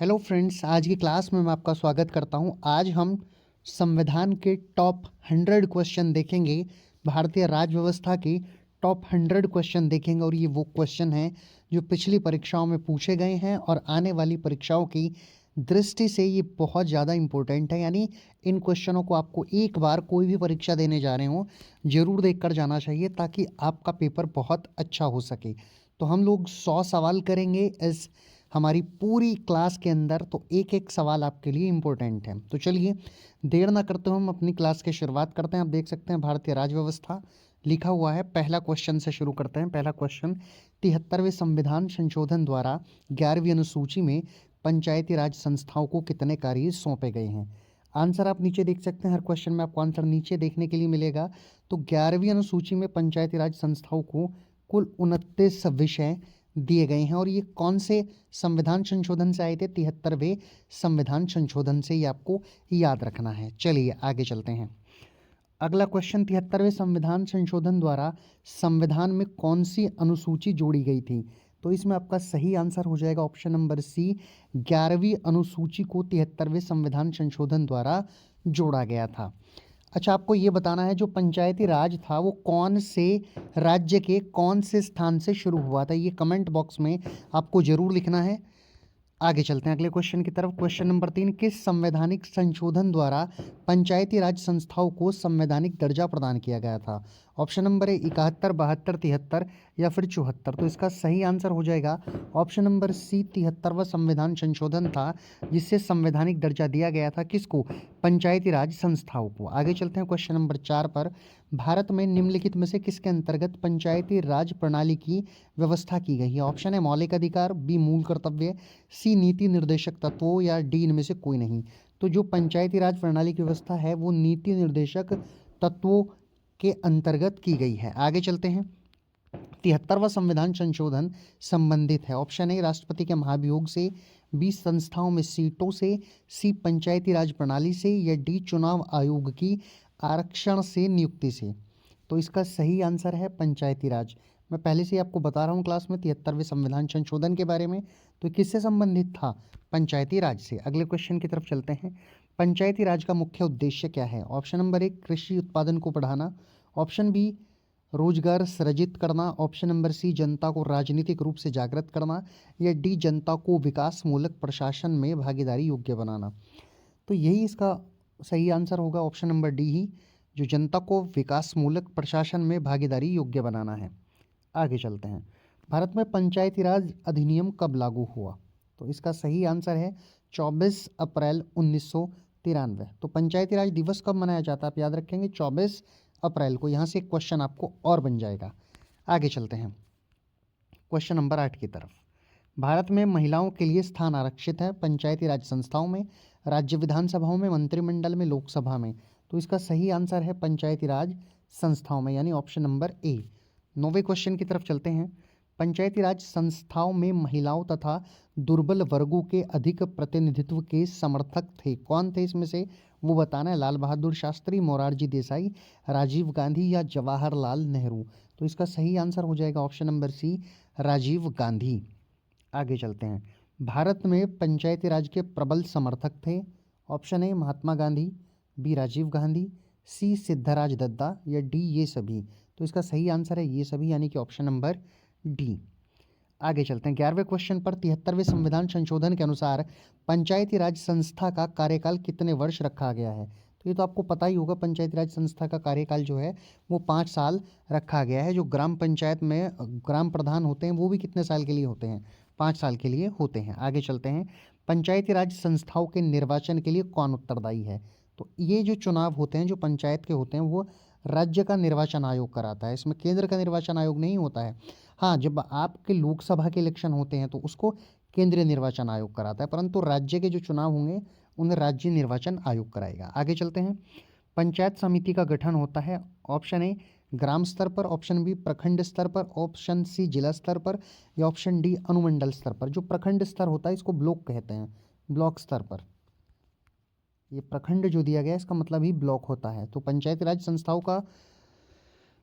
Hello friends, आज की class में मैं आपका स्वागत करता हूं। आज हम संविधान के टॉप 100 क्वेश्चन देखेंगे। भारतीय राज्य व्यवस्था के टॉप 100 क्वेश्चन देखेंगे और ये वो क्वेश्चन हैं जो पिछली परीक्षाओं में पूछे गए हैं और आने वाली परीक्षाओं की दृष्टि से ये बहुत ज़्यादा इम्पोर्टेंट है। यानी इन क्वेश्चनों को आपको एक बार कोई भी परीक्षा देने जा रहे हो ज़रूर देख कर जाना चाहिए ताकि आपका पेपर बहुत अच्छा हो सके। तो हम लोग 100 सवाल करेंगे इस हमारी पूरी क्लास के अंदर, तो एक एक सवाल आपके लिए इम्पोर्टेंट है। तो चलिए देर ना करते हुए हम अपनी क्लास की शुरुआत करते हैं। आप देख सकते हैं भारतीय राज्य व्यवस्था लिखा हुआ है। पहला क्वेश्चन से शुरू करते हैं। पहला क्वेश्चन, 73वें संविधान संशोधन द्वारा 11वीं अनुसूची में पंचायती राज संस्थाओं को कितने कार्य सौंपे गए हैं। आंसर आप नीचे देख सकते हैं। हर क्वेश्चन में आपको आंसर नीचे देखने के लिए मिलेगा। तो 11वीं अनुसूची में पंचायती राज संस्थाओं को कुल 29 विषय दिए गए हैं और ये कौन से संविधान संशोधन से आए थे? 73वें संविधान संशोधन से, ये आपको याद रखना है। चलिए आगे चलते हैं। अगला क्वेश्चन, 73वें संविधान संशोधन द्वारा संविधान में कौन सी अनुसूची जोड़ी गई थी? तो इसमें आपका सही आंसर हो जाएगा ऑप्शन नंबर सी, 11वीं अनुसूची को 73वें संविधान संशोधन द्वारा जोड़ा गया था। अच्छा, आपको ये बताना है जो पंचायती राज था वो कौन से राज्य के कौन से स्थान से शुरू हुआ था, ये कमेंट बॉक्स में आपको जरूर लिखना है। आगे चलते हैं अगले क्वेश्चन की तरफ। क्वेश्चन नंबर 3, किस संवैधानिक संशोधन द्वारा पंचायती राज संस्थाओं को संवैधानिक दर्जा प्रदान किया गया था? ऑप्शन नंबर है 71, 72, 73 या फिर 74। तो इसका सही आंसर हो जाएगा ऑप्शन नंबर सी, 73वां संविधान संशोधन था जिससे संवैधानिक दर्जा दिया गया था किसको? पंचायती राज संस्थाओं को। आगे चलते हैं क्वेश्चन नंबर 4 पर। भारत में निम्नलिखित में से किसके अंतर्गत पंचायती राज प्रणाली की व्यवस्था की गई है? ऑप्शन है मौलिक अधिकार, बी मूल कर्तव्य, सी नीति निर्देशक तत्वों या डी इनमें से कोई नहीं। तो जो पंचायती राज प्रणाली की व्यवस्था है वो नीति निर्देशक तत्वों के अंतर्गत की गई है। आगे चलते हैं। 73वां संविधान संशोधन संबंधित है। ऑप्शन ए राष्ट्रपति के महाभियोग से, बी संस्थाओं में सीटों से, सी पंचायती राज प्रणाली से या डी चुनाव आयोग की आरक्षण से नियुक्ति से। तो इसका सही आंसर है पंचायती राज। मैं पहले से ही आपको बता रहा हूँ क्लास में 73वें संविधान संशोधन के बारे में। तो किससे संबंधित था? पंचायती राज से। अगले क्वेश्चन की तरफ चलते हैं। पंचायती राज का मुख्य उद्देश्य क्या है? ऑप्शन नंबर 1 कृषि उत्पादन को बढ़ाना, ऑप्शन बी रोजगार सृजित करना, ऑप्शन नंबर सी जनता को राजनीतिक रूप से जागृत करना या डी जनता को विकास मूलक प्रशासन में भागीदारी योग्य बनाना। तो यही इसका सही आंसर होगा, ऑप्शन नंबर डी ही, जो जनता को विकास मूलक प्रशासन में भागीदारी योग्य बनाना है। आगे चलते हैं। भारत में पंचायती राज अधिनियम कब लागू हुआ? तो इसका सही आंसर है 24 अप्रैल 1993। तो पंचायती राज दिवस कब मनाया जाता है? आप याद रखेंगे 24 अप्रैल को। यहाँ से एक क्वेश्चन आपको और बन जाएगा। आगे चलते हैं क्वेश्चन नंबर 8 की तरफ। भारत में महिलाओं के लिए स्थान आरक्षित है पंचायती राज संस्थाओं में, राज्य विधानसभाओं में, मंत्रिमंडल में, लोकसभा में। तो इसका सही आंसर है पंचायती राज संस्थाओं में, यानी ऑप्शन नंबर ए। 9वें क्वेश्चन की तरफ चलते हैं। पंचायती राज संस्थाओं में महिलाओं तथा दुर्बल वर्गों के अधिक प्रतिनिधित्व के समर्थक थे। कौन थे इसमें से? वो बताना है। लाल बहादुर शास्त्री, मोरारजी देसाई, राजीव गांधी या जवाहरलाल नेहरू। तो इसका सही आंसर हो जाएगा option number C, Rajiv Gandhi. आगे चलते हैं। भारत में पंचायती राज के प्रबल समर्थक थे। Option A Mahatma Gandhi, B Rajiv Gandhi, C Siddharaj Datta या डी ये सभी। तो इसका सही आंसर है ये सभी, यानी कि ऑप्शन नंबर डी। आगे चलते हैं 11वें क्वेश्चन पर। 73वें संविधान संशोधन के अनुसार पंचायती राज संस्था का कार्यकाल कितने वर्ष रखा गया है? तो ये तो आपको पता ही होगा, पंचायती राज संस्था का कार्यकाल जो है वो 5 साल रखा गया है। जो ग्राम पंचायत में ग्राम प्रधान होते हैं वो भी कितने साल के लिए होते हैं? 5 साल के लिए होते हैं। आगे चलते हैं। पंचायती राज संस्थाओं के निर्वाचन के लिए कौन उत्तरदायी है? तो ये जो चुनाव होते हैं जो पंचायत के होते हैं वो राज्य का निर्वाचन आयोग कराता है। इसमें केंद्र का निर्वाचन आयोग नहीं होता है। हाँ, जब आपके लोकसभा के इलेक्शन होते हैं तो उसको केंद्रीय निर्वाचन आयोग कराता है, परंतु राज्य के जो चुनाव होंगे उन्हें राज्य निर्वाचन आयोग कराएगा। आगे चलते हैं। पंचायत समिति का गठन होता है। ऑप्शन ए ग्राम स्तर पर, ऑप्शन बी प्रखंड स्तर पर, ऑप्शन सी जिला स्तर पर या ऑप्शन डी अनुमंडल स्तर पर। जो प्रखंड स्तर होता है इसको ब्लॉक कहते हैं, ब्लॉक स्तर पर। ये प्रखंड जो दिया गया है इसका मतलब ही ब्लॉक होता है। तो पंचायती राज संस्थाओं का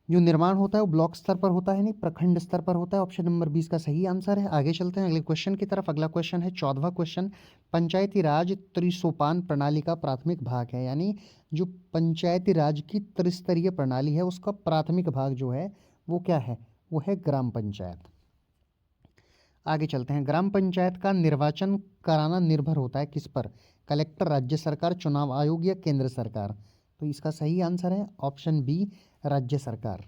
जो निर्माण होता है वो ब्लॉक स्तर पर होता है, नहीं प्रखंड स्तर पर होता है। ऑप्शन नंबर 20 का सही आंसर है। आगे चलते हैं अगले क्वेश्चन की तरफ। अगला क्वेश्चन है 14वां क्वेश्चन। पंचायती राज त्रिसोपान प्रणाली का प्राथमिक भाग है, यानी जो पंचायती राज की त्रिस्तरीय प्रणाली है उसका प्राथमिक भाग जो है वो क्या है, वो है ग्राम पंचायत। आगे चलते हैं। ग्राम पंचायत का निर्वाचन कराना निर्भर होता है किस पर, कलेक्टर, राज्य सरकार, चुनाव आयोग या केंद्र सरकार। तो इसका सही आंसर है ऑप्शन बी, राज्य सरकार।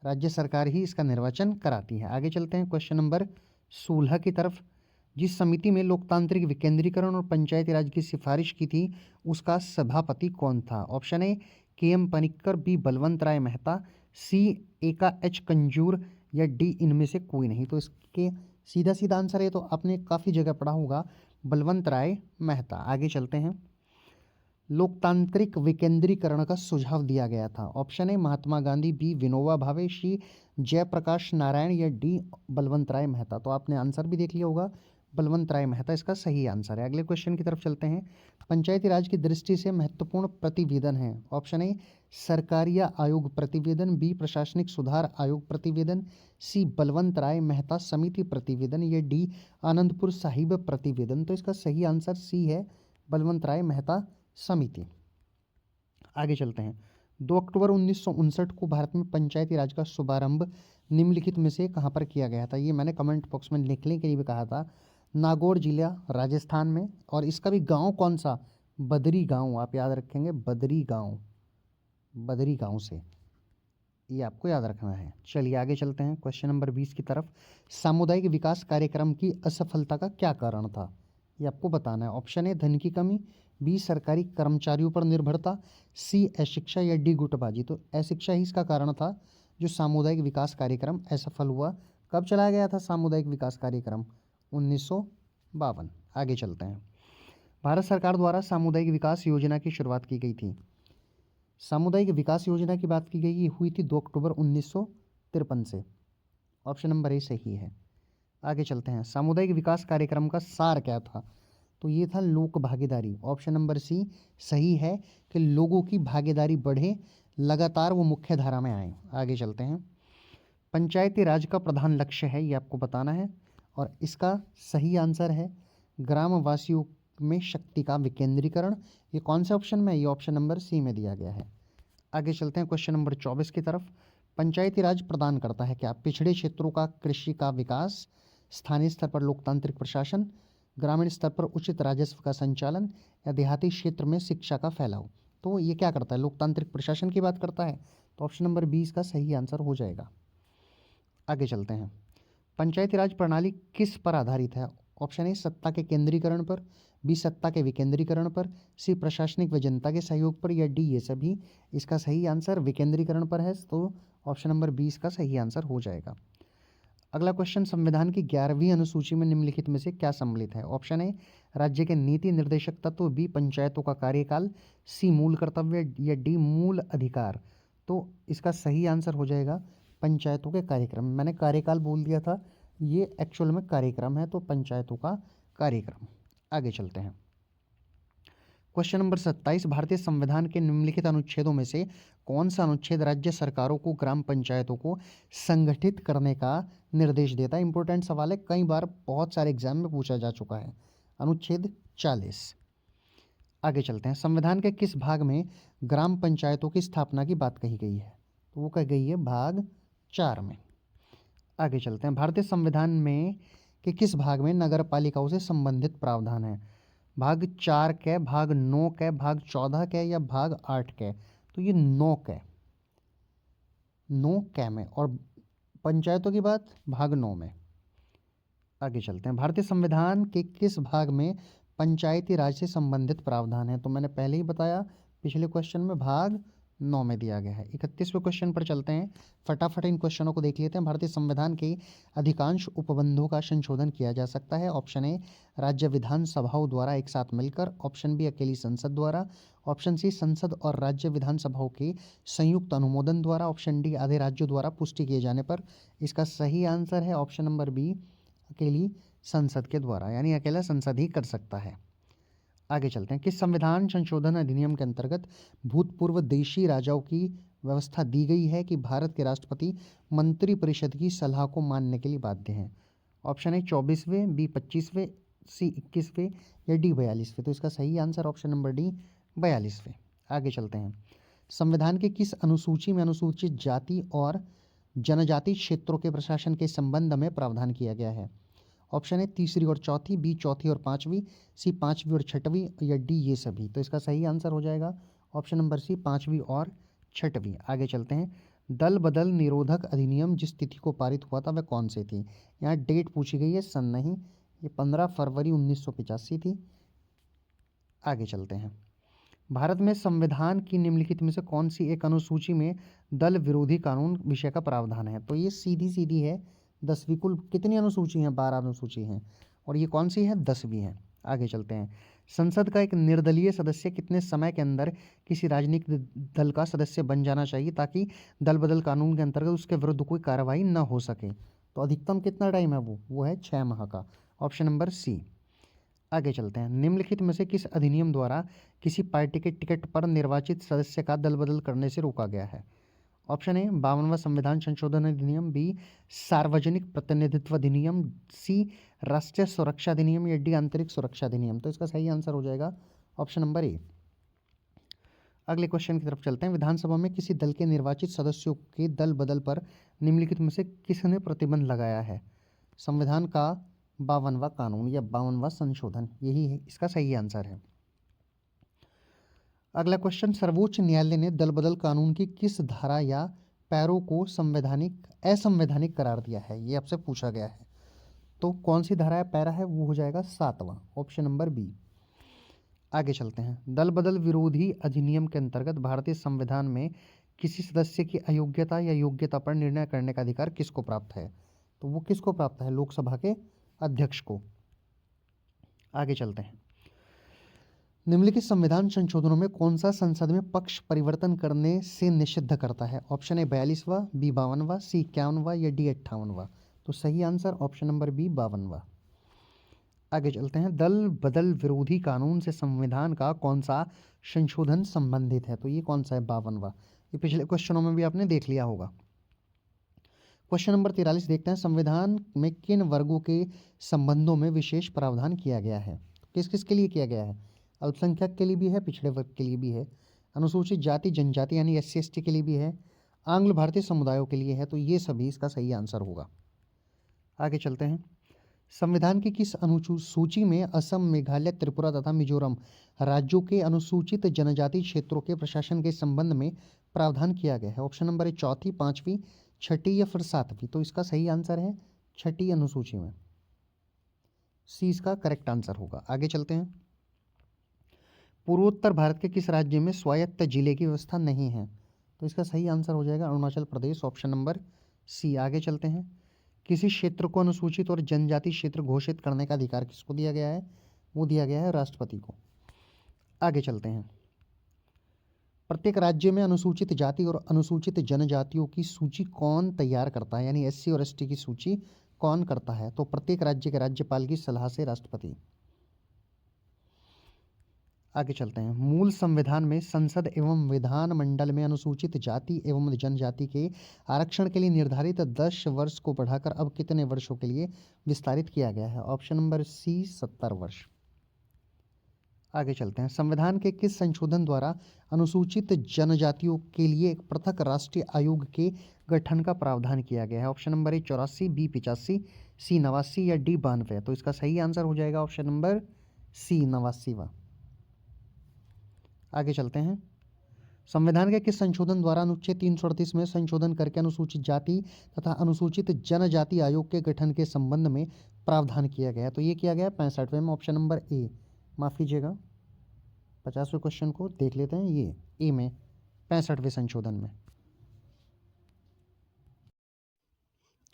राज्य सरकार ही इसका निर्वाचन कराती है। आगे चलते हैं क्वेश्चन नंबर 16 की तरफ। जिस समिति में लोकतांत्रिक विकेंद्रीकरण और पंचायती राज की सिफारिश की थी उसका सभापति कौन था। ऑप्शन ए के एम पनिक्कर, बी बलवंत राय मेहता, सी एका एच कंजूर या डी इनमें से कोई नहीं। तो इसके सीधा सीधा आंसर है, तो आपने काफ़ी जगह पढ़ा होगा, बलवंत राय मेहता। आगे चलते हैं। लोकतांत्रिक विकेंद्रीकरण का सुझाव दिया गया था। Option A Mahatma Gandhi, B Vinoba Bhave, C Jayaprakash Narayan या डी बलवंत राय मेहता। तो आपने आंसर भी देख लिया होगा, बलवंत राय मेहता इसका सही आंसर है। अगले क्वेश्चन की तरफ चलते हैं। पंचायती राज की दृष्टि से महत्वपूर्ण प्रतिवेदन है। ऑप्शन ए सरकारिया आयोग प्रतिवेदन, बी प्रशासनिक सुधार आयोग प्रतिवेदन, सी बलवंत राय मेहता समिति प्रतिवेदन या डी आनंदपुर साहिब प्रतिवेदन। तो इसका सही आंसर सी है, बलवंत राय मेहता समिति। आगे चलते हैं। 2 अक्टूबर 1959 को भारत में पंचायती राज का शुभारंभ निम्नलिखित में से कहाँ पर किया गया था। ये मैंने कमेंट बॉक्स में लिखने के लिए भी कहा था। नागौर जिला राजस्थान में, और इसका भी गांव कौन सा, बदरी गांव। आप याद रखेंगे, बदरी गांव, बदरी गांव से, ये आपको याद रखना है। चलिए आगे चलते हैं क्वेश्चन नंबर 20 की तरफ। सामुदायिक विकास कार्यक्रम की असफलता का क्या कारण था, ये आपको बताना है। ऑप्शन ए धन की कमी, बी सरकारी कर्मचारियों पर निर्भरता, सी अशिक्षा या डी गुटबाजी। तो अशिक्षा ही इसका कारण था जो सामुदायिक विकास कार्यक्रम असफल हुआ। कब चलाया गया था सामुदायिक विकास कार्यक्रम, 1952। आगे चलते हैं। भारत सरकार द्वारा सामुदायिक विकास योजना की शुरुआत की गई थी। सामुदायिक विकास योजना की बात की गई, ये हुई थी 2 अक्टूबर 1953 से। ऑप्शन नंबर ए सही है। आगे चलते हैं। सामुदायिक विकास कार्यक्रम का सार क्या था, तो ये था लोक भागीदारी। ऑप्शन नंबर सी सही है कि लोगों की भागीदारी बढ़े, लगातार वो मुख्य धारा में आए। आगे चलते हैं। पंचायती राज का प्रधान लक्ष्य है, ये आपको बताना है, और इसका सही आंसर है ग्रामवासियों में शक्ति का विकेंद्रीकरण। ये कौन से ऑप्शन में है, ये ऑप्शन नंबर सी में दिया गया है। आगे चलते हैं क्वेश्चन नंबर 24 की तरफ। पंचायती राज प्रदान करता है क्या, पिछड़े क्षेत्रों का कृषि का विकास, स्थानीय स्तर पर लोकतांत्रिक प्रशासन, ग्रामीण स्तर पर उचित राजस्व का संचालन या देहाती क्षेत्र में शिक्षा का फैलाव। तो ये क्या करता है, लोकतांत्रिक प्रशासन की बात करता है। तो ऑप्शन नंबर 20 का सही आंसर हो जाएगा। आगे चलते हैं। पंचायती राज प्रणाली किस पर आधारित है। ऑप्शन ए सत्ता के केंद्रीकरण पर, बी सत्ता के विकेंद्रीकरण पर, सी प्रशासनिक व जनता के सहयोग पर या डी ये सभी। इसका सही आंसर विकेंद्रीकरण पर है, तो ऑप्शन नंबर 20 का सही आंसर हो जाएगा। अगला क्वेश्चन, संविधान की 11वीं अनुसूची में निम्नलिखित में से क्या सम्मिलित है। ऑप्शन ए राज्य के नीति निर्देशक तत्व, बी पंचायतों का कार्यकाल, सी मूल कर्तव्य या डी मूल अधिकार। तो इसका सही आंसर हो जाएगा पंचायतों के कार्यक्रम। मैंने कार्यकाल बोल दिया था, ये एक्चुअल में कार्यक्रम है, तो पंचायतों का कार्यक्रम। आगे चलते हैं। क्वेश्चन नंबर 27, भारतीय संविधान के निम्नलिखित अनुच्छेदों में से कौन सा अनुच्छेद राज्य सरकारों को ग्राम पंचायतों को संगठित करने का निर्देश देता है। इंपॉर्टेंट सवाल है, कई बार बहुत सारे एग्जाम में पूछा जा चुका है। अनुच्छेद 40। आगे चलते हैं। संविधान के किस भाग में ग्राम पंचायतों की स्थापना की बात कही गई है, तो वो कही गई है भाग 4 में। आगे चलते हैं। भारतीय संविधान में के किस भाग में नगर पालिकाओं से संबंधित प्रावधान है। भाग 4 के, भाग 9 के, भाग 14 के या भाग 8 के। तो ये 9 के, 9 के में, और पंचायतों की बात भाग 9 में। आगे चलते हैं। भारतीय संविधान के किस भाग में पंचायती राज से संबंधित प्रावधान है, तो मैंने पहले ही बताया पिछले क्वेश्चन में भाग 9 में दिया गया है। 31वें क्वेश्चन पर चलते हैं, फटाफट इन क्वेश्चनों को देख लेते हैं। भारतीय संविधान के अधिकांश उपबंधों का संशोधन किया जा सकता है। ऑप्शन ए राज्य विधानसभाओं द्वारा एक साथ मिलकर, ऑप्शन बी अकेली संसद द्वारा, ऑप्शन सी संसद और राज्य विधानसभाओं के संयुक्त अनुमोदन द्वारा, ऑप्शन डी आधे राज्यों द्वारा पुष्टि किए जाने पर। इसका सही आंसर है ऑप्शन नंबर बी, अकेली संसद के द्वारा, यानी अकेला संसद ही कर सकता है। आगे चलते हैं। किस संविधान संशोधन अधिनियम के अंतर्गत भूतपूर्व देशी राजाओं की व्यवस्था दी गई है कि भारत के राष्ट्रपति मंत्रिपरिषद की सलाह को मानने के लिए बाध्य हैं? ऑप्शन है 24वें, बी 25वें, सी 21वें या डी 42वें। तो इसका सही आंसर ऑप्शन नंबर डी 42वें। आगे चलते हैं। संविधान के किस अनुसूची में अनुसूचित जाति और जनजाति क्षेत्रों के प्रशासन के संबंध में प्रावधान किया गया है? ऑप्शन है तीसरी और चौथी, बी चौथी और पांचवी, सी पांचवी और छठवीं या डी ये सभी। तो इसका सही आंसर हो जाएगा ऑप्शन नंबर सी पांचवी और छठवीं। आगे चलते हैं। दल बदल निरोधक अधिनियम जिस तिथि को पारित हुआ था वह कौन सी थी? यहाँ डेट पूछी गई है, सन नहीं। ये 15 फरवरी 1985 थी। आगे चलते हैं। भारत में संविधान की निम्नलिखित में से कौन सी एक अनुसूची में दल विरोधी कानून विषय का प्रावधान है? तो ये सीधी सीधी है 10वीं। कुल कितनी अनुसूची हैं? 12 अनुसूची हैं। और ये कौन सी है? 10वीं है। आगे चलते हैं। संसद का एक निर्दलीय सदस्य कितने समय के अंदर किसी राजनीतिक दल का सदस्य बन जाना चाहिए ताकि दल बदल कानून के अंतर्गत उसके विरुद्ध कोई कार्रवाई न हो सके? तो अधिकतम कितना टाइम है? वो है 6 माह का। Option number C. आगे चलते हैं। निम्नलिखित में से किस अधिनियम द्वारा किसी पार्टी के टिकट पर निर्वाचित सदस्य का दल बदल करने से रोका गया है? ऑप्शन ए 52वां संविधान संशोधन अधिनियम, बी सार्वजनिक प्रतिनिधित्व अधिनियम, सी राष्ट्रीय सुरक्षा अधिनियम या डी आंतरिक सुरक्षा अधिनियम। तो इसका सही आंसर हो जाएगा ऑप्शन नंबर ए। अगले क्वेश्चन की तरफ चलते हैं। विधानसभा में किसी दल के निर्वाचित सदस्यों के दल बदल पर निम्नलिखित में से किसने प्रतिबंध लगाया है? संविधान का 52वां कानून या 52वां संशोधन, यही है इसका सही आंसर है। अगला क्वेश्चन। सर्वोच्च न्यायालय ने दल बदल कानून की किस धारा या पैरों को असंवैधानिक करार दिया है? ये आपसे पूछा गया है। तो कौन सी धारा या पैरा है? वो हो जाएगा 7वां, ऑप्शन नंबर बी। आगे चलते हैं। दल बदल विरोधी अधिनियम के अंतर्गत भारतीय संविधान में किसी सदस्य की अयोग्यता या योग्यता पर निर्णय करने का अधिकार किसको प्राप्त है? तो वो किसको प्राप्त है? लोकसभा के अध्यक्ष को। आगे चलते हैं। निम्नलिखित संविधान संशोधनों में कौन सा संसद में पक्ष परिवर्तन करने से निषिद्ध करता है? ऑप्शन ए 42वां, बी 52वां, सी 51वां या डी 58वां। तो सही आंसर ऑप्शन नंबर बी 52वां। आगे चलते हैं। दल बदल विरोधी कानून से संविधान का कौन सा संशोधन संबंधित है? तो ये कौन सा है? 52वां। ये पिछले क्वेश्चनों में भी आपने देख लिया होगा। क्वेश्चन नंबर 43 देखते हैं। संविधान में किन वर्गों के संबंधों में विशेष प्रावधान किया गया है? किस किस के लिए किया गया है? अल्पसंख्यक के लिए भी है, पिछड़े वर्ग के लिए भी है, अनुसूचित जाति जनजाति यानी SC/ST के लिए भी है, आंग्ल भारतीय समुदायों के लिए है। तो ये सभी इसका सही आंसर होगा। आगे चलते हैं। संविधान की किस अनुसूची में असम, मेघालय, त्रिपुरा तथा मिजोरम राज्यों के अनुसूचित जनजाति क्षेत्रों के प्रशासन के संबंध में प्रावधान किया गया है? ऑप्शन नंबर ए चौथी, पांचवी, छठी या फिर सातवीं। तो इसका सही आंसर है छठी अनुसूची में, सी इसका करेक्ट आंसर होगा। आगे चलते हैं। पूर्वोत्तर भारत के किस राज्य में स्वायत्त जिले की व्यवस्था नहीं है? तो इसका सही आंसर हो जाएगा Arunachal Pradesh, option number C. आगे चलते हैं। किसी क्षेत्र को अनुसूचित और जनजाति क्षेत्र घोषित करने का अधिकार किसको दिया गया है? वो दिया गया है राष्ट्रपति को। आगे चलते हैं। प्रत्येक राज्य में अनुसूचित जाति और अनुसूचित जनजातियों की सूची कौन तैयार करता है? यानी SC और ST की सूची कौन करता है? तो प्रत्येक राज्य के राज्यपाल की सलाह से राष्ट्रपति। आगे चलते हैं। मूल संविधान में संसद एवं विधानमंडल में अनुसूचित जाति एवं जनजाति के आरक्षण के लिए निर्धारित 10 वर्ष को बढ़ाकर अब कितने वर्षों के लिए विस्तारित किया गया है? ऑप्शन नंबर सी 70 वर्ष। आगे चलते हैं। संविधान के किस संशोधन द्वारा अनुसूचित जनजातियों के लिए एक पृथक राष्ट्रीय आयोग के गठन का प्रावधान किया गया है? ऑप्शन नंबर ए 84, बी 85, सी 89 या डी 92। तो इसका सही आंसर हो जाएगा ऑप्शन नंबर सी 89वां। आगे चलते हैं। संविधान के किस संशोधन द्वारा अनुच्छेद 338 में संशोधन करके अनुसूचित जाति तथा अनुसूचित जनजाति आयोग के गठन के संबंध में प्रावधान किया गया? तो ये किया गया 65वें में, ऑप्शन नंबर ए। माफ़ कीजिएगा, 50वें क्वेश्चन को देख लेते हैं। ये ए में 65वें संशोधन में।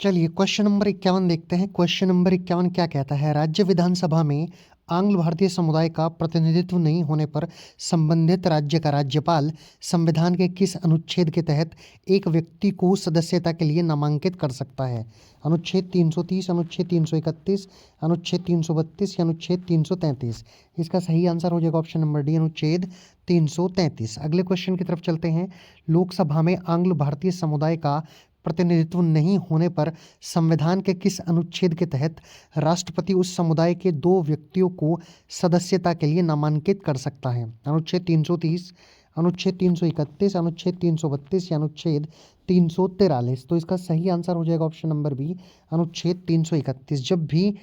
चलिए क्वेश्चन नंबर 51 देखते हैं। क्वेश्चन नंबर 51 क्या कहता है? राज्य विधानसभा में आंग्ल भारतीय समुदाय का प्रतिनिधित्व नहीं होने पर संबंधित राज्य का राज्यपाल संविधान के किस अनुच्छेद के तहत एक व्यक्ति को सदस्यता के लिए नामांकित कर सकता है? अनुच्छेद 330, अनुच्छेद 331, अनुच्छेद 332 या अनुच्छेद 333? इसका सही आंसर हो जाएगा ऑप्शन नंबर डी, अनुच्छेद 333। अगले क्वेश्चन की तरफ चलते हैं। लोकसभा में आंग्ल भारतीय समुदाय का प्रतिनिधित्व नहीं होने पर संविधान के किस अनुच्छेद के तहत राष्ट्रपति उस समुदाय के 2 व्यक्तियों को सदस्यता के लिए नामांकित कर सकता है? अनुच्छेद 330, अनुच्छेद 331, अनुच्छेद 332 या अनुच्छेद 343? तो इसका सही आंसर हो जाएगा ऑप्शन नंबर बी, अनुच्छेद 331। जब भी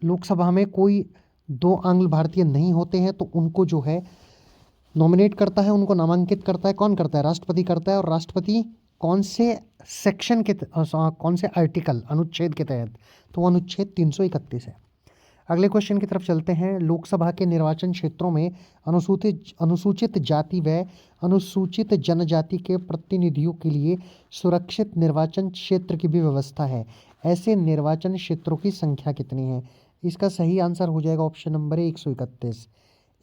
लोकसभा में कोई 2 आंग्ल भारतीय नहीं होते हैं तो उनको जो है नॉमिनेट करता है, उनको नामांकित करता है। कौन करता है? राष्ट्रपति करता है। और राष्ट्रपति कौन से सेक्शन के कौन से आर्टिकल, अनुच्छेद के तहत? तो अनुच्छेद 331 है। अगले क्वेश्चन की तरफ चलते हैं। लोकसभा के निर्वाचन क्षेत्रों में अनुसूचित जाति व अनुसूचित जनजाति के प्रतिनिधियों के लिए सुरक्षित निर्वाचन क्षेत्र की भी व्यवस्था है। ऐसे निर्वाचन क्षेत्रों की संख्या कितनी है? इसका सही आंसर हो जाएगा ऑप्शन नंबर ए, 131।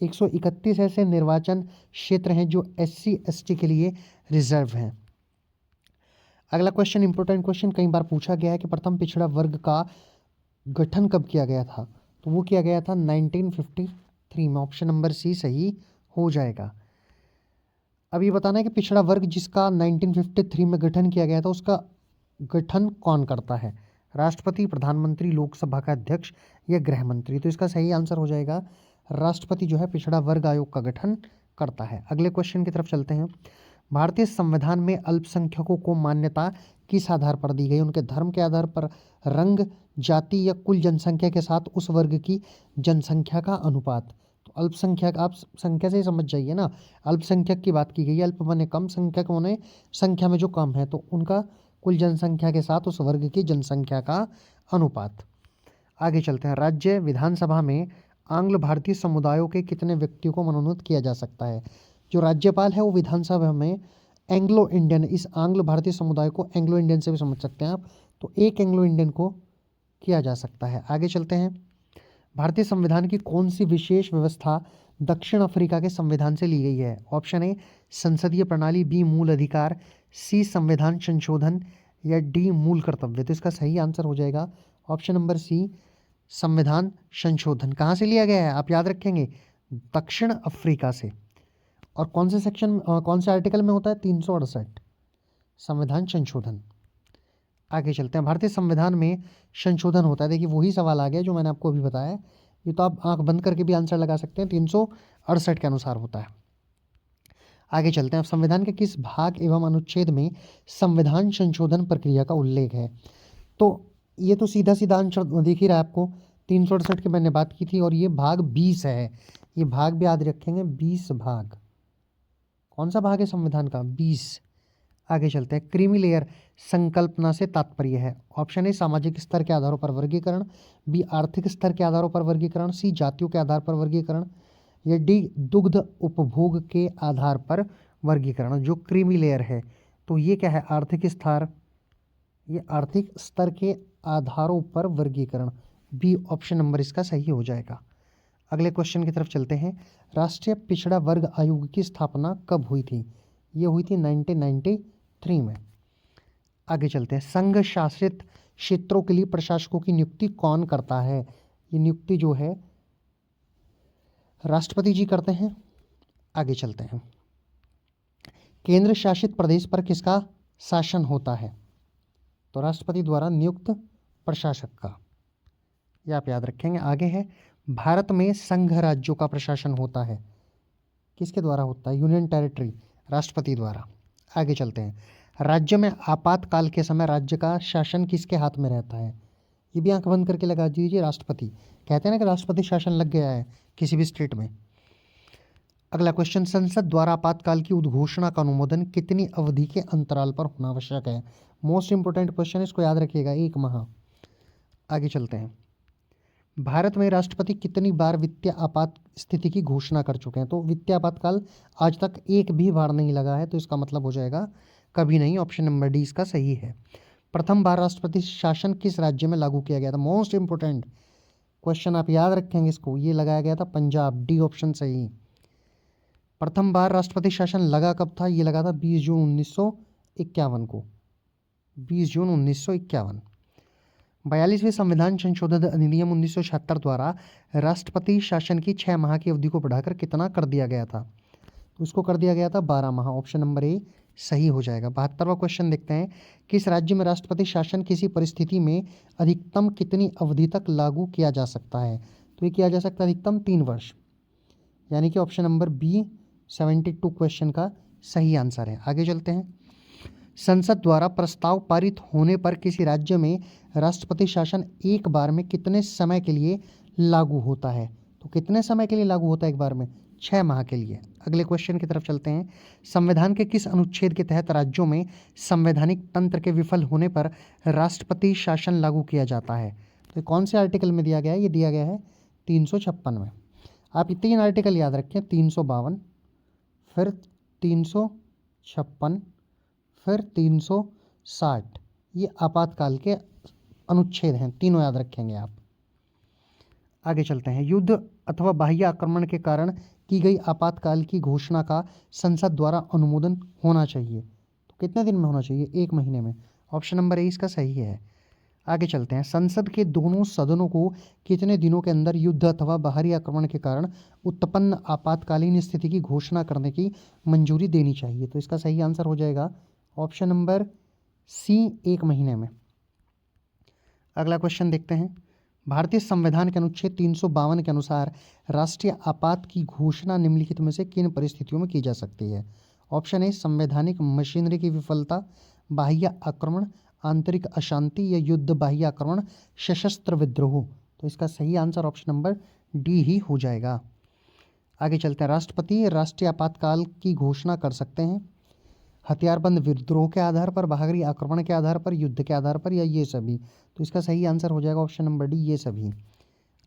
131 ऐसे निर्वाचन क्षेत्र हैं जो SC ST के लिए रिजर्व हैं। अगला क्वेश्चन इंपॉर्टेंट क्वेश्चन, कई बार पूछा गया है कि प्रथम पिछड़ा वर्ग का गठन कब किया गया था? तो वो किया गया था 1953 में। ऑप्शन नंबर सी सही हो जाएगा। अब ये बताना है कि पिछड़ा वर्ग जिसका 1953 में गठन किया गया था उसका गठन कौन करता है? राष्ट्रपति, प्रधानमंत्री, लोकसभा का अध्यक्ष या गृह मंत्री? तो इसका सही आंसर हो जाएगा राष्ट्रपति जो है पिछड़ा वर्ग आयोग का गठन करता है। अगले क्वेश्चन की तरफ चलते हैं। भारतीय संविधान में अल्पसंख्यकों को मान्यता किस आधार पर दी गई? उनके धर्म के आधार पर, रंग, जाति या कुल जनसंख्या के साथ उस वर्ग की जनसंख्या का अनुपात? तो अल्पसंख्यक, आप संख्या से ही समझ जाइए ना, अल्पसंख्यक की बात की गई है। अल्प माने कम, संख्यक माने संख्या में जो कम है, तो उनका कुल जनसंख्या के साथ उस वर्ग की जनसंख्या का अनुपात। आगे चलते हैं। राज्य विधानसभा में आंग्ल भारतीय समुदायों के कितने व्यक्तियों को मनोनीत किया जा सकता है? जो राज्यपाल है वो विधानसभा में एंग्लो इंडियन, इस आंग्ल भारतीय समुदाय को एंग्लो इंडियन से भी समझ सकते हैं आप, तो एक एंग्लो इंडियन को किया जा सकता है। आगे चलते हैं। भारतीय संविधान की कौन सी विशेष व्यवस्था दक्षिण अफ्रीका के संविधान से ली गई है? ऑप्शन ए संसदीय प्रणाली, बी मूल अधिकार, सी संविधान संशोधन या डी मूल कर्तव्य? तो इसका सही आंसर हो जाएगा ऑप्शन नंबर सी, संविधान संशोधन। कहाँ से लिया गया है आप याद रखेंगे? दक्षिण अफ्रीका से। और कौन से सेक्शन, कौन से आर्टिकल में होता है? 368, संविधान संशोधन। आगे चलते हैं। भारतीय संविधान में संशोधन होता है, देखिए वही सवाल आ गया जो मैंने आपको अभी बताया। ये तो आप आंख बंद करके भी आंसर लगा सकते हैं, 368 के अनुसार होता है। आगे चलते हैं। संविधान के किस भाग एवं अनुच्छेद में संविधान संशोधन प्रक्रिया का उल्लेख है? तो ये तो सीधा सीधा आंसर दिख ही रहा है आपको, 368 की मैंने बात की थी, और ये भाग 20 है। ये भाग भी याद रखेंगे, 20 भाग। कौन सा भाग है संविधान का? 20। आगे चलते हैं। क्रीमी लेयर संकल्पना से तात्पर्य है? ऑप्शन ए सामाजिक स्तर के आधारों पर वर्गीकरण, बी आर्थिक स्तर के आधारों पर वर्गीकरण, सी जातियों के आधार पर वर्गीकरण या डी दुग्ध उपभोग के आधार पर वर्गीकरण? जो क्रीमी लेयर है तो ये क्या है? आर्थिक स्तर, ये आर्थिक स्तर के आधारों पर वर्गीकरण। बी ऑप्शन नंबर इसका सही हो जाएगा। अगले क्वेश्चन की तरफ चलते हैं। राष्ट्रीय पिछड़ा वर्ग आयोग की स्थापना कब हुई थी? ये हुई थी 1993 में। आगे चलते हैं। संघ शासित क्षेत्रों के लिए प्रशासकों की नियुक्ति कौन करता है? ये नियुक्ति जो है राष्ट्रपति जी करते हैं। आगे चलते हैं। केंद्र शासित प्रदेश पर किसका शासन होता है? तो राष्ट्रपति द्वारा नियुक्त प्रशासक का, यह आप याद रखेंगे। आगे है। भारत में संघ राज्यों का प्रशासन होता है, किसके द्वारा होता है? यूनियन टेरिटरी, राष्ट्रपति द्वारा। आगे चलते हैं। राज्य में आपातकाल के समय राज्य का शासन किसके हाथ में रहता है? ये भी आंख बंद करके लगा दीजिए, राष्ट्रपति। कहते हैं ना कि राष्ट्रपति शासन लग गया है किसी भी स्टेट में। अगला क्वेश्चन। संसद द्वारा आपातकाल की उद्घोषणा का अनुमोदन कितनी अवधि के अंतराल पर होना आवश्यक है? मोस्ट इंपोर्टेंट क्वेश्चन, इसको याद रखिएगा, 1 माह। आगे चलते हैं। भारत में राष्ट्रपति कितनी बार वित्तीय आपात स्थिति की घोषणा कर चुके हैं? तो वित्तीय आपातकाल आज तक एक भी बार नहीं लगा है, तो इसका मतलब हो जाएगा कभी नहीं। ऑप्शन नंबर डी इसका सही है। प्रथम बार राष्ट्रपति शासन किस राज्य में लागू किया गया था? मोस्ट इंपोर्टेंट क्वेश्चन, आप याद रखेंगे इसको। ये लगाया गया था पंजाब, डी ऑप्शन सही। प्रथम बार राष्ट्रपति शासन लगा कब था? ये लगा था 20 जून 1951 को, 20 जून 1951। 42वें संविधान संशोधन अधिनियम 1976 द्वारा राष्ट्रपति शासन की 6 माह की अवधि को बढ़ाकर कितना कर दिया गया था? तो इसको कर दिया गया था 12 माह। ऑप्शन नंबर ए सही हो जाएगा। 72वां क्वेश्चन देखते हैं, किस राज्य में राष्ट्रपति शासन किसी परिस्थिति में अधिकतम कितनी अवधि तक लागू किया जा सकता है? तो ये किया जा सकता है अधिकतम 3 वर्ष, यानी कि ऑप्शन नंबर बी 72 क्वेश्चन का सही आंसर है। आगे चलते हैं, संसद द्वारा प्रस्ताव पारित होने पर किसी राज्य में राष्ट्रपति शासन एक बार में कितने समय के लिए लागू होता है? तो कितने समय के लिए लागू होता है एक बार में? 6 माह के लिए। अगले क्वेश्चन की तरफ चलते हैं, संविधान के किस अनुच्छेद के तहत राज्यों में संवैधानिक तंत्र के विफल होने पर राष्ट्रपति शासन लागू किया जाता है? तो कौन से आर्टिकल में दिया गया है? ये दिया गया है 356 में। आप ये 3 आर्टिकल याद रखें, 352, फिर 356, फिर 360। ये आपातकाल के अनुच्छेद हैं, तीनों याद रखेंगे आप। आगे चलते हैं, युद्ध अथवा बाह्य आक्रमण के कारण की गई आपातकाल की घोषणा का संसद द्वारा अनुमोदन होना चाहिए। तो कितने दिन में होना चाहिए? 1 महीने में। ऑप्शन नंबर ए इसका सही है। आगे चलते हैं, संसद के दोनों सदनों को कितने दिनों के अंदर युद्ध अथवा बाहरी आक्रमण के कारण उत्पन्न आपातकालीन स्थिति की घोषणा करने की मंजूरी देनी चाहिए? तो इसका सही आंसर हो जाएगा ऑप्शन नंबर सी, 1 महीने में। अगला क्वेश्चन देखते हैं, भारतीय संविधान के अनुच्छेद 352 के अनुसार राष्ट्रीय आपात की घोषणा निम्नलिखित में से किन परिस्थितियों में की जा सकती है? ऑप्शन ए संवैधानिक मशीनरी की विफलता, बाह्य आक्रमण, आंतरिक अशांति, या युद्ध, बाह्य आक्रमण, सशस्त्र विद्रोह। तो इसका सही आंसर ऑप्शन नंबर डी ही हो जाएगा। आगे चलते हैं, राष्ट्रपति राष्ट्रीय आपातकाल की घोषणा कर सकते हैं हथियारबंद विद्रोह के आधार पर, बाहरी आक्रमण के आधार पर, युद्ध के आधार पर, या ये सभी। तो इसका सही आंसर हो जाएगा ऑप्शन नंबर डी, ये सभी।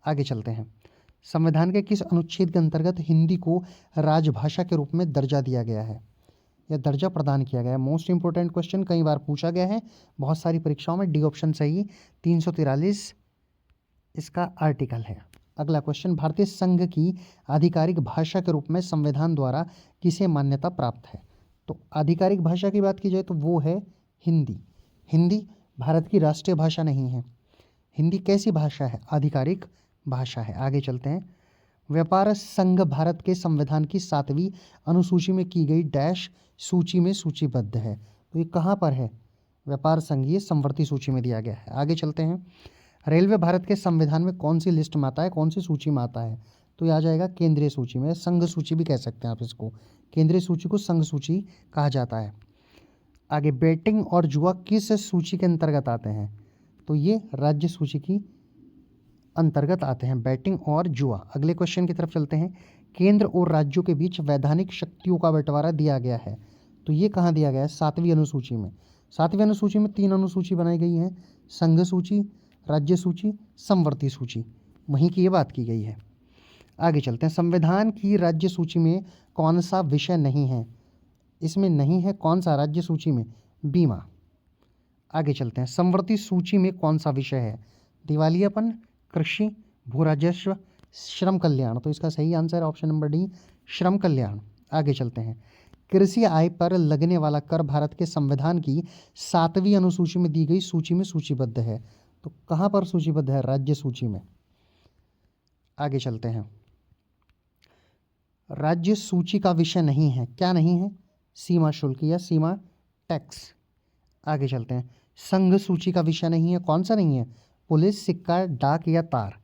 आगे चलते हैं, संविधान के किस अनुच्छेद के अंतर्गत हिंदी को राजभाषा के रूप में दर्जा दिया गया है या दर्जा प्रदान किया गया है? मोस्ट इंपोर्टेंट क्वेश्चन, कई बार पूछा गया है बहुत सारी परीक्षाओं में। डी ऑप्शन सही, 343 इसका आर्टिकल है। अगला क्वेश्चन, भारतीय संघ की आधिकारिक भाषा के रूप में संविधान द्वारा किसे मान्यता प्राप्त है? तो आधिकारिक भाषा की बात की जाए तो वो है हिंदी। हिंदी भारत की राष्ट्रीय भाषा नहीं है। हिंदी कैसी भाषा है? आधिकारिक भाषा है। आगे चलते हैं, व्यापार संघ भारत के संविधान की 7वीं अनुसूची में की गई डैश सूची में सूचीबद्ध है। तो ये कहाँ पर है? व्यापार संघ, ये समवर्ती सूची में दिया गया है। आगे चलते हैं, रेलवे भारत के संविधान में कौन सी लिस्ट में आता है, कौन सी सूची में आता है? तो ये आ जाएगा केंद्रीय सूची में, संघ सूची भी कह सकते हैं आप इसको। केंद्रीय सूची को संघ सूची कहा जाता है। आगे, बैटिंग और जुआ किस सूची के अंतर्गत आते हैं? तो ये राज्य सूची की अंतर्गत आते हैं, बैटिंग और जुआ। अगले क्वेश्चन की तरफ चलते हैं, केंद्र और राज्यों के बीच वैधानिक शक्तियों का बंटवारा दिया गया है। तो ये कहाँ दिया गया है? 7वीं अनुसूची में। 7वीं अनुसूची में 3 अनुसूची बनाई गई हैं, संघ सूची, राज्य सूची, समवर्ती सूची, वहीं की ये बात की गई है। आगे चलते हैं, संविधान की राज्य सूची में कौन सा विषय नहीं है? इसमें नहीं है कौन सा राज्य सूची में? बीमा। आगे चलते हैं, समवर्ती सूची में कौन सा विषय है? दिवालियापन, कृषि, भू राजस्व, श्रम कल्याण। तो इसका सही आंसर ऑप्शन नंबर डी, श्रम कल्याण। आगे चलते हैं, कृषि आय पर लगने वाला कर भारत के संविधान की 7वीं अनुसूची में दी गई सूची में सूचीबद्ध है। तो कहाँ पर सूचीबद्ध है? राज्य सूची में। आगे चलते हैं, राज्य सूची का विषय नहीं है, क्या नहीं है? सीमा शुल्क या सीमा टैक्स। आगे चलते हैं, संघ सूची का विषय नहीं है, कौन सा नहीं है? पुलिस, सिक्का, डाक या तार।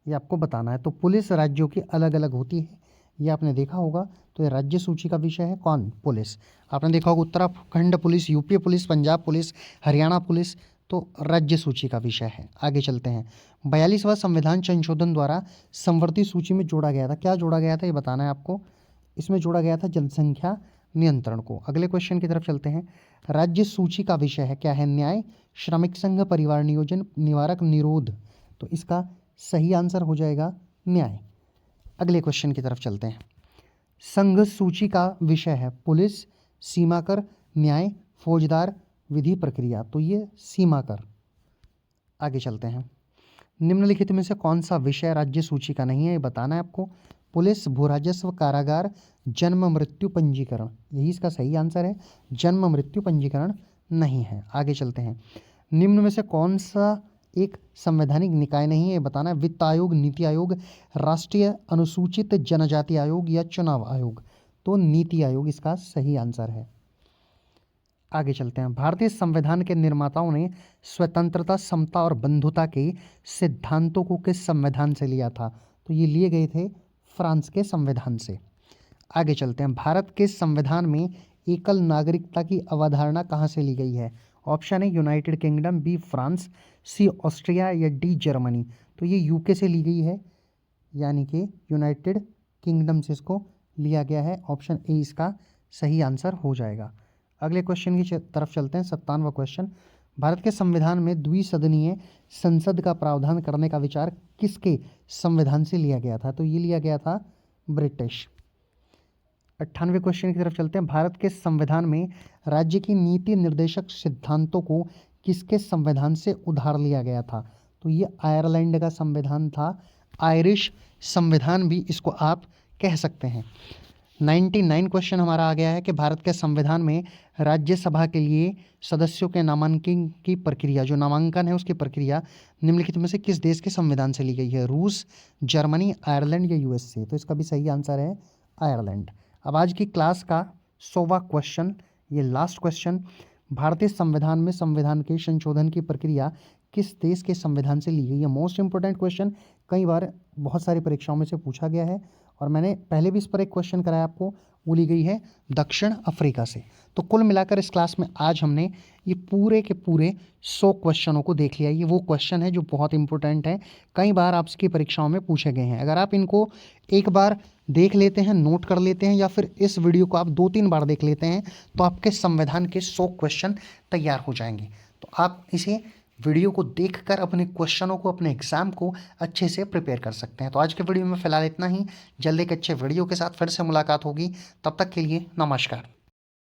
ये आपको बताना है। तो पुलिस राज्यों की अलग अलग होती है, ये आपने देखा होगा। तो ये राज्य सूची का विषय है कौन? पुलिस। आपने देखा होगा Uttarakhand police, UP police, Punjab police, Haryana police, तो राज्य सूची का विषय है। आगे चलते हैं, 42वां संविधान संशोधन द्वारा समवर्ती सूची में जोड़ा गया था, क्या जोड़ा गया था ये बताना है आपको। इसमें जोड़ा गया था जनसंख्या नियंत्रण को। अगले क्वेश्चन की तरफ चलते हैं, राज्य सूची का विषय है, क्या है? न्याय, श्रमिक संघ, परिवार नियोजन, निवारक, निरोध। तो इसका सही आंसर हो जाएगा न्याय। अगले क्वेश्चन की तरफ चलते हैं, संघ सूची का विषय है पुलिस, सीमा कर, न्याय, फौजदार, विधि प्रक्रिया, तो ये सीमा कर। आगे चलते हैं। निम्नलिखित में से कौन सा विषय राज्य सूची का नहीं है, ये बताना है आपको। पुलिस, भूराजस्व, कारागार, जन्म मृत्यु पंजीकरण, यही इसका सही आंसर है। जन्म मृत्यु पंजीकरण नहीं है। आगे चलते हैं। निम्न में से कौन सा एक संवैधानिक निकाय नहीं है, ये बताना है। वित्त आयोग, नीति आयोग, राष्ट्रीय अनुसूचित जनजाति आयोग या चुनाव आयोग, तो नीति आयोग इसका सही आंसर है। आगे चलते हैं। भारतीय संविधान के निर्माताओं ने स्वतंत्रता, समता और बंधुता के सिद्धांतों को किस संविधान से लिया था, तो ये लिए गए थे फ्रांस के संविधान से। आगे चलते हैं। भारत के संविधान में एकल नागरिकता की अवधारणा कहाँ से ली गई है? ऑप्शन है यूनाइटेड किंगडम, बी फ्रांस, सी ऑस्ट्रिया या डी जर्मनी, तो ये यूके से ली गई है, यानी कि यूनाइटेड किंगडम से इसको लिया गया है। ऑप्शन ए इसका सही आंसर हो जाएगा। अगले क्वेश्चन की तरफ चलते हैं। 57वां क्वेश्चन। भारत के संविधान में द्विसदनीय संसद का प्रावधान करने का विचार किसके संविधान से लिया गया था, तो ये लिया गया था ब्रिटिश। 98वें क्वेश्चन की तरफ चलते हैं। भारत के संविधान में राज्य की नीति निर्देशक सिद्धांतों को किसके संविधान से उधार लिया गया था, तो ये आयरलैंड का संविधान था। आयरिश संविधान भी इसको आप कह सकते हैं। 99 क्वेश्चन हमारा आ गया है कि भारत के संविधान में राज्यसभा के लिए सदस्यों के नामांकन की प्रक्रिया, जो नामांकन है उसकी प्रक्रिया निम्नलिखित में से किस देश के संविधान से ली गई है? रूस, जर्मनी, आयरलैंड या यूएसए, तो इसका भी सही आंसर है आयरलैंड। अब आज की क्लास का 100वां क्वेश्चन, ये लास्ट क्वेश्चन। भारतीय संविधान में संविधान के संशोधन की प्रक्रिया किस देश के संविधान से ली गई है? मोस्ट इंपोर्टेंट क्वेश्चन, कई बार बहुत सारी परीक्षाओं में से पूछा गया है और मैंने पहले भी इस पर एक क्वेश्चन कराया आपको, वो ली गई है दक्षिण अफ्रीका से। तो कुल मिलाकर इस क्लास में आज हमने ये पूरे के पूरे 100 क्वेश्चनों को देख लिया। ये वो क्वेश्चन है जो बहुत इंपॉर्टेंट है, कई बार आपकी परीक्षाओं में पूछे गए हैं। अगर आप इनको एक बार देख लेते हैं, नोट कर लेते हैं, या फिर इस वीडियो को आप 2-3 बार देख लेते हैं, तो आपके संविधान के 100 क्वेश्चन तैयार हो जाएंगे। तो आप इसे वीडियो को देखकर अपने क्वेश्चनों को, अपने एग्जाम को अच्छे से प्रिपेयर कर सकते हैं। तो आज के वीडियो में फिलहाल इतना ही। जल्द एक अच्छे वीडियो के साथ फिर से मुलाकात होगी। तब तक के लिए नमस्कार।